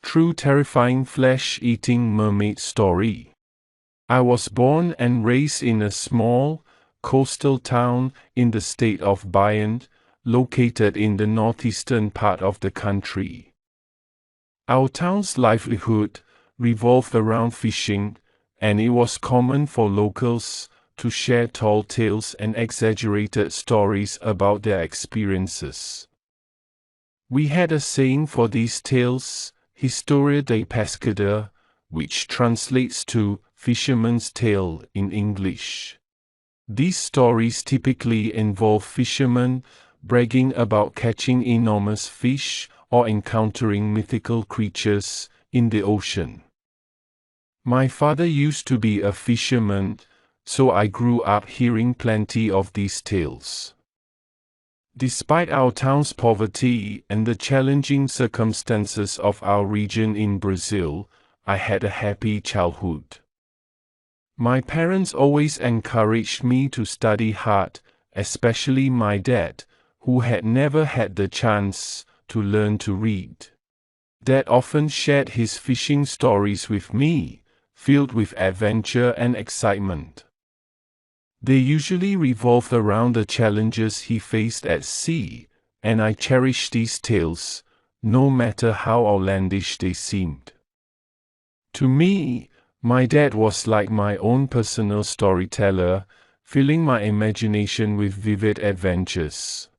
true terrifying flesh-eating mermaid story. I was born and raised in a small, coastal town in the state of Bayern, located in the northeastern part of the country. Our town's livelihood revolved around fishing, and it was common for locals to share tall tales and exaggerated stories about their experiences. We had a saying for these tales, Historia de Pescador, which translates to fisherman's tale in English. These stories typically involve fishermen bragging about catching enormous fish or encountering mythical creatures in the ocean. My father used to be a fisherman, so I grew up hearing plenty of these tales. Despite our town's poverty and the challenging circumstances of our region in Brazil, I had a happy childhood. My parents always encouraged me to study hard, especially my dad, who had never had the chance to learn to read. Dad often shared his fishing stories with me, filled with adventure and excitement. They usually revolved around the challenges he faced at sea, and I cherished these tales, no matter how outlandish they seemed. To me, my dad was like my own personal storyteller, filling my imagination with vivid adventures.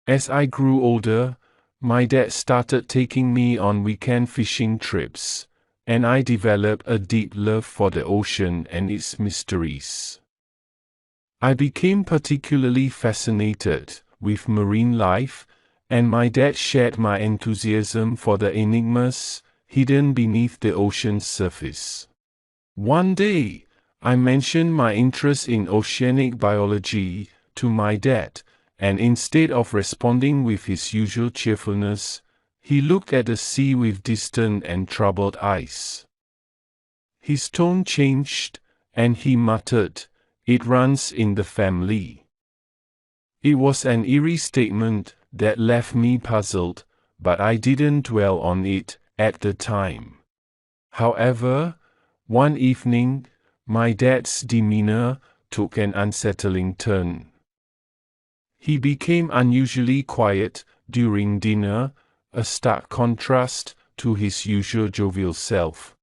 As I grew older, my dad started taking me on weekend fishing trips, and I developed a deep love for the ocean and its mysteries. I became particularly fascinated with marine life, and my dad shared my enthusiasm for the enigmas hidden beneath the ocean's surface. One day, I mentioned my interest in oceanic biology to my dad, and instead of responding with his usual cheerfulness, he looked at the sea with distant and troubled eyes. His tone changed, and he muttered, "It runs in the family." It was an eerie statement that left me puzzled, but I didn't dwell on it at the time. However, one evening, my dad's demeanor took an unsettling turn. He became unusually quiet during dinner, a stark contrast to his usual jovial self.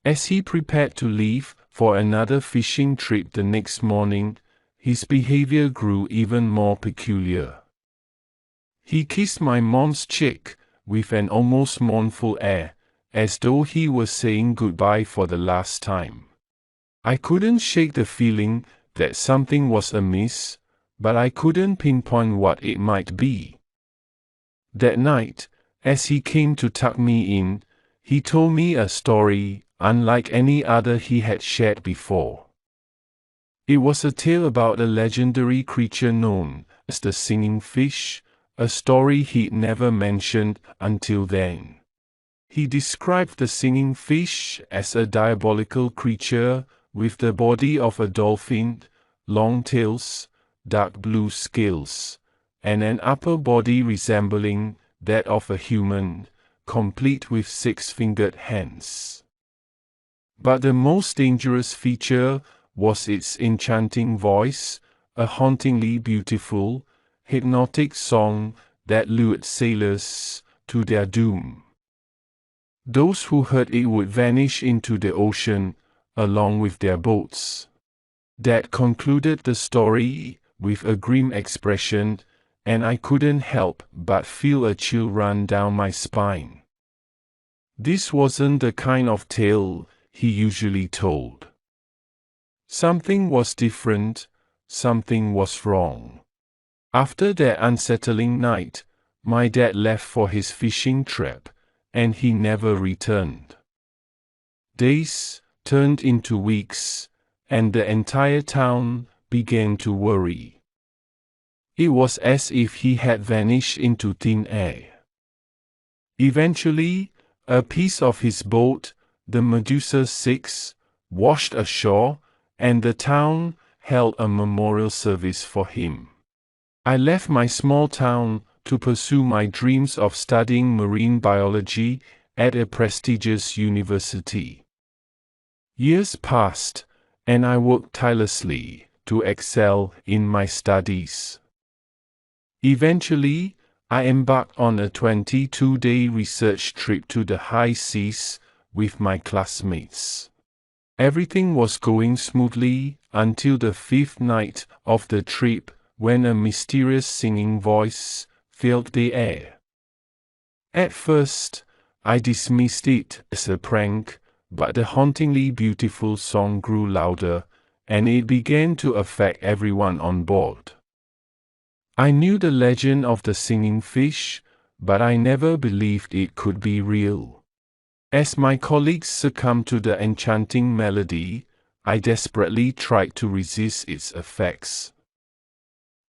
As he prepared to leave for another fishing trip the next morning, his behavior grew even more peculiar. He kissed my mom's cheek with an almost mournful air, as though he was saying goodbye for the last time. I couldn't shake the feeling that something was amiss, but I couldn't pinpoint what it might be. That night, as he came to tuck me in, he told me a story unlike any other he had shared before. It was a tale about a legendary creature known as the singing fish, a story he'd never mentioned until then. He described the singing fish as a diabolical creature with the body of a dolphin, long tails, dark blue scales, and an upper body resembling that of a human, complete with 6-fingered hands. But the most dangerous feature was its enchanting voice, a hauntingly beautiful, hypnotic song that lured sailors to their doom. Those who heard it would vanish into the ocean, along with their boats. Dad concluded the story with a grim expression, and I couldn't help but feel a chill run down my spine. This wasn't the kind of tale he usually told. Something was different, something was wrong. After that unsettling night, my dad left for his fishing trip, and he never returned. Days turned into weeks, and the entire town began to worry. It was as if he had vanished into thin air. Eventually, a piece of his boat, the Medusa 6, washed ashore, and the town held a memorial service for him. I left my small town to pursue my dreams of studying marine biology at a prestigious university. Years passed, and I worked tirelessly to excel in my studies. Eventually, I embarked on a 22-day research trip to the high seas with my classmates. Everything was going smoothly until the fifth night of the trip, when a mysterious singing voice filled the air. At first, I dismissed it as a prank, but the hauntingly beautiful song grew louder, and it began to affect everyone on board. I knew the legend of the singing fish, but I never believed it could be real. As my colleagues succumbed to the enchanting melody, I desperately tried to resist its effects.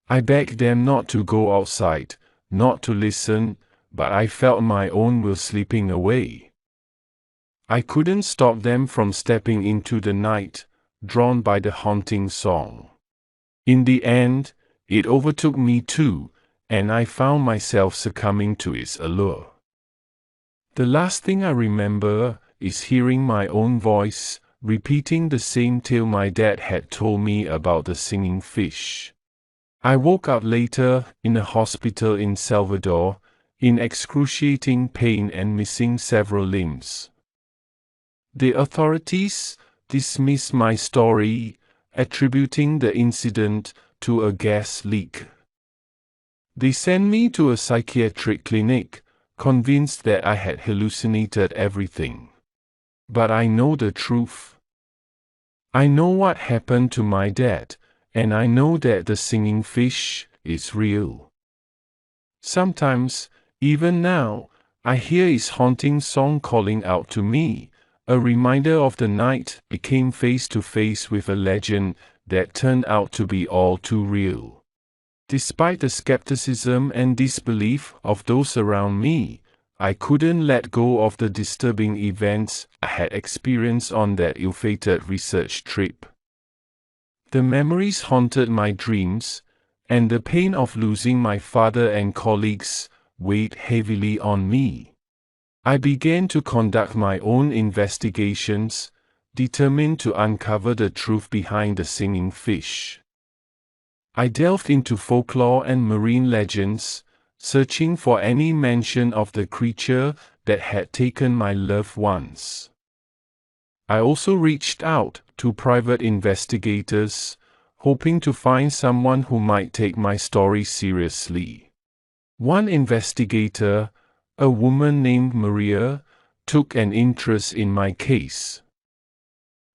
I begged them not to go outside, not to listen, but I felt my own will slipping away. I couldn't stop them from stepping into the night, drawn by the haunting song. In the end, it overtook me too, and I found myself succumbing to its allure. The last thing I remember is hearing my own voice, repeating the same tale my dad had told me about the singing fish. I woke up later, in a hospital in Salvador, in excruciating pain and missing several limbs. The authorities dismissed my story, attributing the incident to a gas leak. They sent me to a psychiatric clinic, convinced that I had hallucinated everything. But I know the truth. I know what happened to my dad, and I know that the singing fish is real. Sometimes, even now, I hear his haunting song calling out to me, a reminder of the night I came face to face with a legend that turned out to be all too real. Despite the skepticism and disbelief of those around me, I couldn't let go of the disturbing events I had experienced on that ill-fated research trip. The memories haunted my dreams, and the pain of losing my father and colleagues weighed heavily on me. I began to conduct my own investigations, determined to uncover the truth behind the singing fish. I delved into folklore and marine legends, searching for any mention of the creature that had taken my loved ones. I also reached out to private investigators, hoping to find someone who might take my story seriously. One investigator, a woman named Maria, took an interest in my case.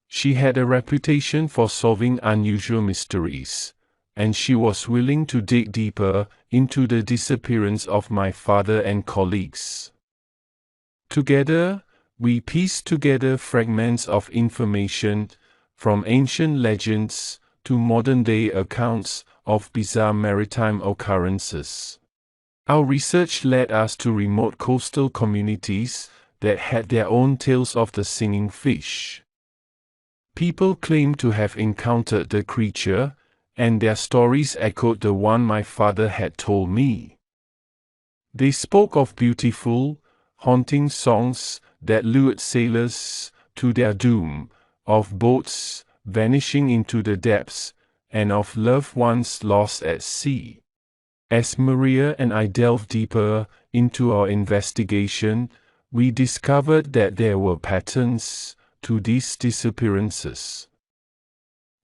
She had a reputation for solving unusual mysteries, and she was willing to dig deeper into the disappearance of my father and colleagues. Together, we pieced together fragments of information, from ancient legends to modern-day accounts of bizarre maritime occurrences. Our research led us to remote coastal communities that had their own tales of the singing fish. People claimed to have encountered the creature, and their stories echoed the one my father had told me. They spoke of beautiful, haunting songs that lured sailors to their doom, of boats vanishing into the depths, and of loved ones lost at sea. As Maria and I delved deeper into our investigation, we discovered that there were patterns to these disappearances.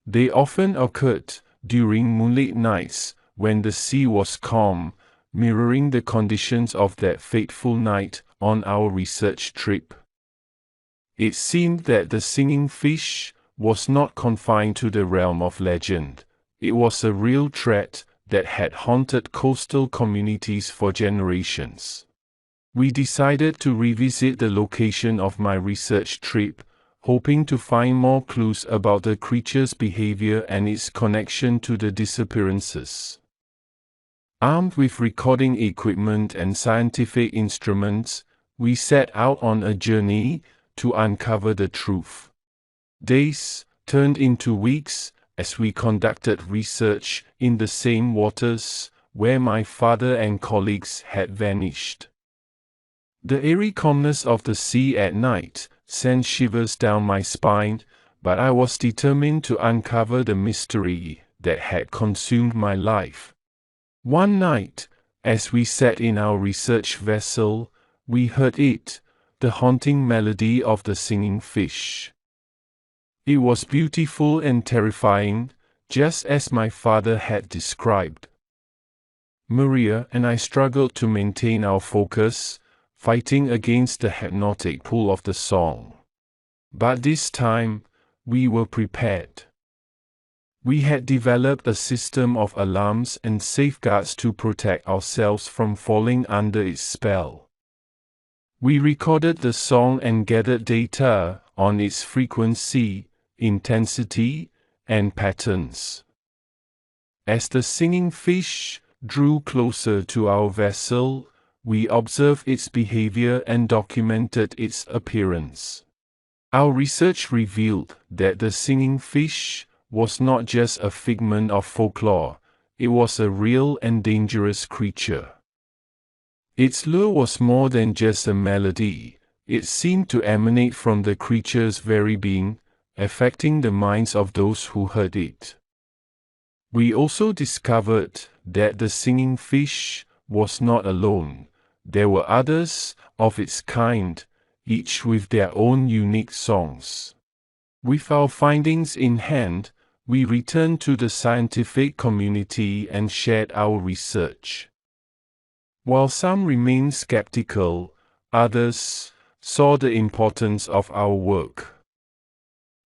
They often occurred during moonlit nights when the sea was calm, mirroring the conditions of that fateful night on our research trip. It seemed that the singing fish was not confined to the realm of legend. It was a real threat that had haunted coastal communities for generations. We decided to revisit the location of my research trip, hoping to find more clues about the creature's behavior and its connection to the disappearances. Armed with recording equipment and scientific instruments, we set out on a journey to uncover the truth. Days turned into weeks as we conducted research in the same waters where my father and colleagues had vanished. The eerie calmness of the sea at night sent shivers down my spine, but I was determined to uncover the mystery that had consumed my life. One night, as we sat in our research vessel, we heard it, the haunting melody of the singing fish. It was beautiful and terrifying, just as my father had described. Maria and I struggled to maintain our focus, fighting against the hypnotic pull of the song. But this time, we were prepared. We had developed a system of alarms and safeguards to protect ourselves from falling under its spell. We recorded the song and gathered data on its frequency, intensity, and patterns. As the singing fish drew closer to our vessel, we observed its behavior and documented its appearance. Our research revealed that the singing fish was not just a figment of folklore, it was a real and dangerous creature. Its lure was more than just a melody, it seemed to emanate from the creature's very being, affecting the minds of those who heard it. We also discovered that the singing fish was not alone. There were others of its kind, each with their own unique songs. With our findings in hand, we returned to the scientific community and shared our research. While some remained skeptical, others saw the importance of our work.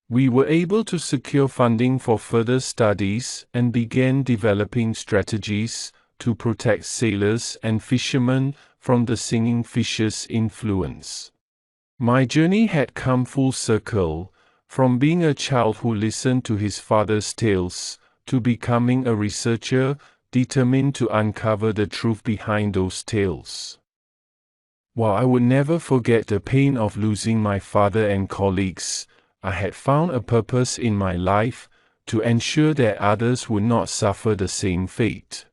We were able to secure funding for further studies and began developing strategies to protect sailors and fishermen from the singing fish's influence. My journey had come full circle, from being a child who listened to his father's tales, to becoming a researcher determined to uncover the truth behind those tales. While I would never forget the pain of losing my father and colleagues, I had found a purpose in my life to ensure that others would not suffer the same fate.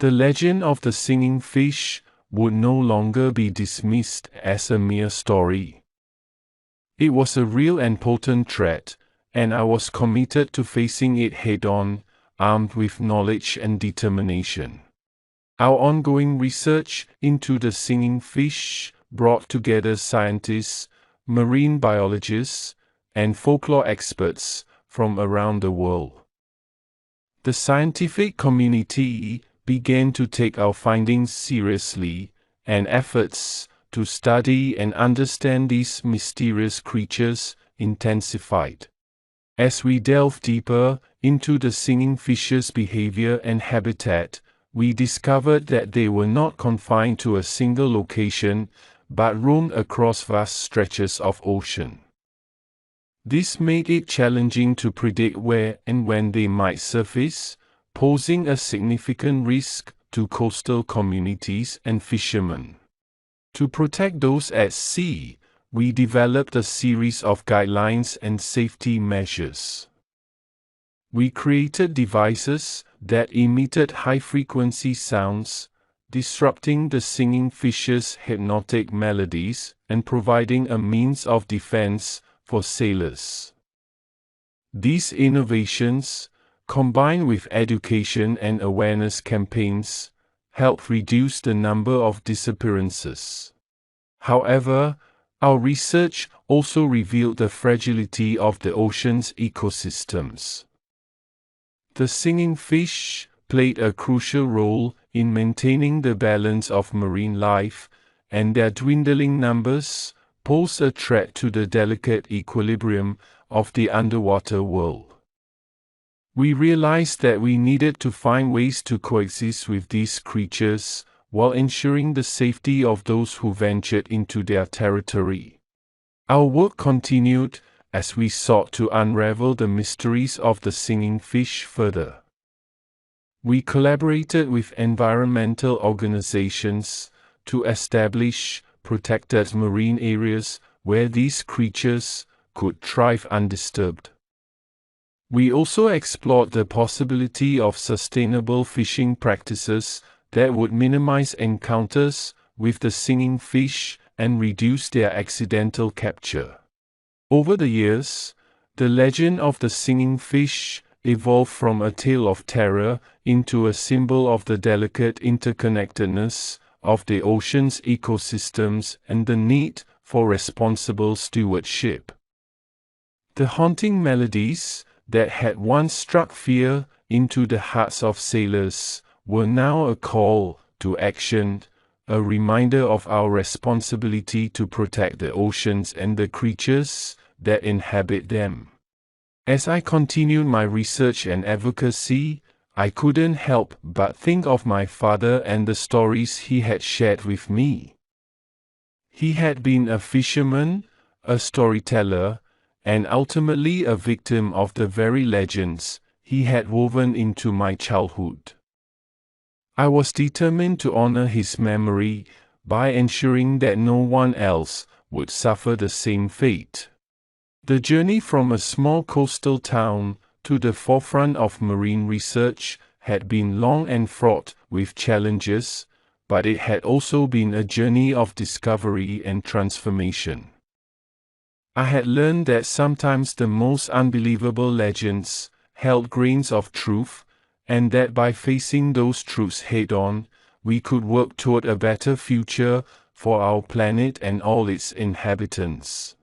The legend of the singing fish would no longer be dismissed as a mere story. It was a real and potent threat, and I was committed to facing it head-on, armed with knowledge and determination. Our ongoing research into the singing fish brought together scientists, marine biologists, and folklore experts from around the world. The scientific community began to take our findings seriously, and efforts to study and understand these mysterious creatures intensified. As we delved deeper into the singing fish's behavior and habitat, we discovered that they were not confined to a single location, but roamed across vast stretches of ocean. This made it challenging to predict where and when they might surface, posing a significant risk to coastal communities and fishermen. To protect those at sea, we developed a series of guidelines and safety measures. We created devices that emitted high-frequency sounds, disrupting the singing fish's hypnotic melodies and providing a means of defense for sailors. These innovations, combined with education and awareness campaigns, helped reduce the number of disappearances. However, our research also revealed the fragility of the ocean's ecosystems. The singing fish played a crucial role in maintaining the balance of marine life, and their dwindling numbers pose a threat to the delicate equilibrium of the underwater world. We realized that we needed to find ways to coexist with these creatures while ensuring the safety of those who ventured into their territory. Our work continued as we sought to unravel the mysteries of the singing fish further. We collaborated with environmental organizations to establish protected marine areas where these creatures could thrive undisturbed. We also explored the possibility of sustainable fishing practices that would minimize encounters with the singing fish and reduce their accidental capture. Over the years, the legend of the singing fish evolved from a tale of terror into a symbol of the delicate interconnectedness of the ocean's ecosystems and the need for responsible stewardship. The haunting melodies that had once struck fear into the hearts of sailors were now a call to action, a reminder of our responsibility to protect the oceans and the creatures that inhabit them. As I continued my research and advocacy, I couldn't help but think of my father and the stories he had shared with me. He had been a fisherman, a storyteller, and ultimately a victim of the very legends he had woven into my childhood. I was determined to honor his memory by ensuring that no one else would suffer the same fate. The journey from a small coastal town to the forefront of marine research had been long and fraught with challenges, but it had also been a journey of discovery and transformation. I had learned that sometimes the most unbelievable legends held grains of truth, and that by facing those truths head-on, we could work toward a better future for our planet and all its inhabitants.